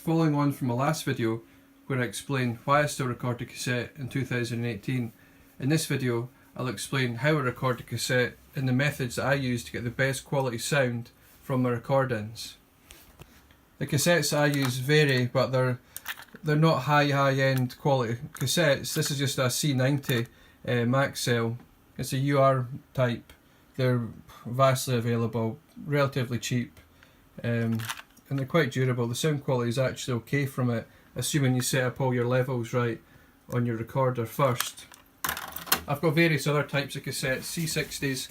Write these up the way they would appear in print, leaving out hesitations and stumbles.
Following on from my last video where I explained why I still record a cassette in 2018, in this video I'll explain how I record a cassette and the methods that I use to get the best quality sound from my recordings. The cassettes I use vary, but they're not high-end quality cassettes. This is just a C90 Maxell. It's a UR type. They're vastly available, relatively cheap, and they're quite durable. The sound quality is actually okay from it, assuming you set up all your levels right on your recorder first. I've got various other types of cassettes, C60s,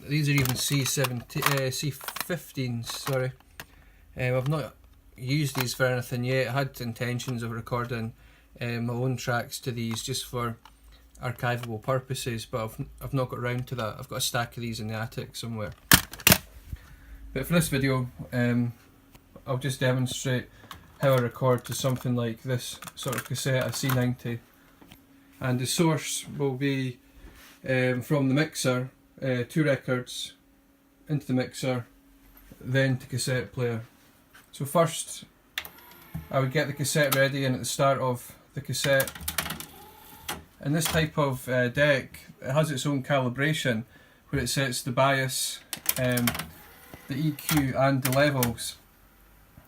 these are even C15s, sorry. I've not used these for anything yet. I had intentions of recording my own tracks to these just for archivable purposes, but I've not got around to that. I've got a stack of these in the attic somewhere. But for this video, I'll just demonstrate how I record to something like this sort of cassette, a C90. And the source will be from the mixer, 2 records into the mixer, then to cassette player. So first I would get the cassette ready, and at the start of the cassette, and this type of deck, it has its own calibration where it sets the bias, the EQ and the levels.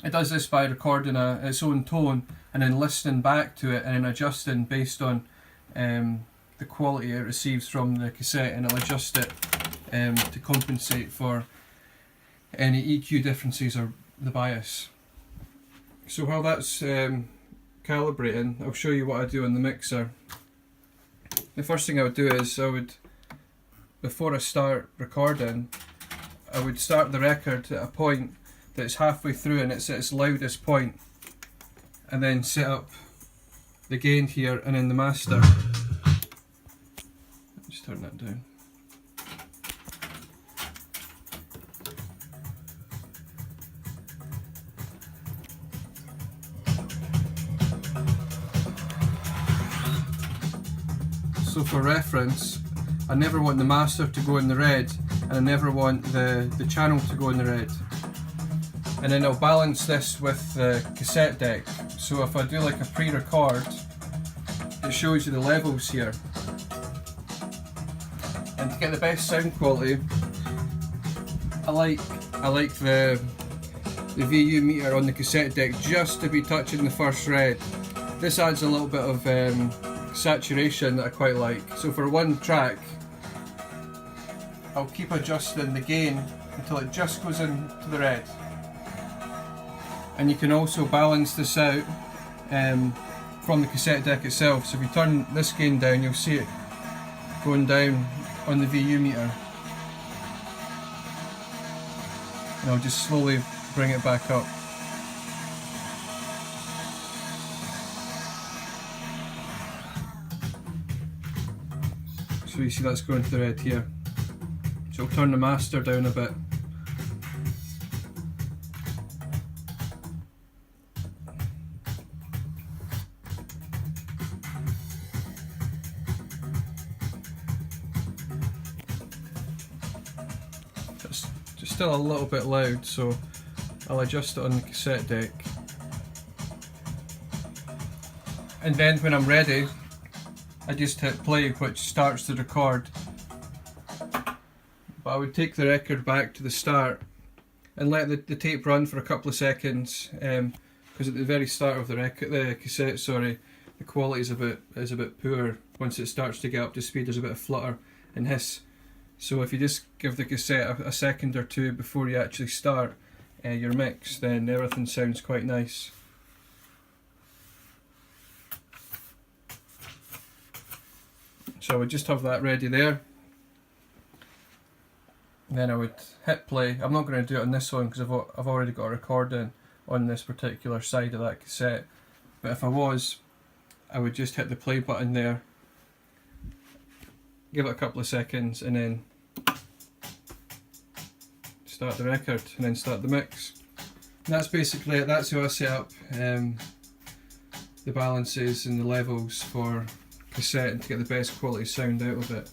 It does this by recording its own tone and then listening back to it and then adjusting based on the quality it receives from the cassette, and it'll adjust it to compensate for any EQ differences or the bias. So while that's calibrating, I'll show you what I do on the mixer. The first thing I would do is before I start recording, I would start the record at a point that's halfway through and it's at its loudest point, and then set up the gain here and then the master. Just turn that down. So for reference, I never want the master to go in the red, and I never want the channel to go in the red. And then I'll balance this with the cassette deck. So if I do like a pre-record, it shows you the levels here. And to get the best sound quality, I like the VU meter on the cassette deck just to be touching the first red. This adds a little bit of saturation that I quite like. So for one track, I'll keep adjusting the gain until it just goes into the red. And you can also balance this out from the cassette deck itself. So if you turn this gain down, you'll see it going down on the VU meter. And I'll just slowly bring it back up. So you see that's going to the red here. So I'll turn the master down a bit. It's just still a little bit loud, so I'll adjust it on the cassette deck. And then when I'm ready, I just hit play, which starts the record. But I would take the record back to the start and let the tape run for a couple of seconds, because at the very start of the cassette, sorry, the quality is a bit poor. Once it starts to get up to speed, there's a bit of flutter and hiss. So if you just give the cassette a second or two before you actually start your mix, then everything sounds quite nice. So I would just have that ready there. Then I would hit play. I'm not going to do it on this one because I've already got a recording on this particular side of that cassette. But if I was, I would just hit the play button there, give it a couple of seconds, and then start the record, and then start the mix. And that's basically it. That's how I set up the balances and the levels for cassette and to get the best quality sound out of it.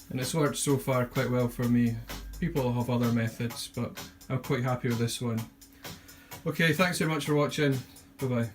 And it's worked so far quite well for me. People have other methods, but I'm quite happy with this one. Okay, thanks very much for watching. Bye bye.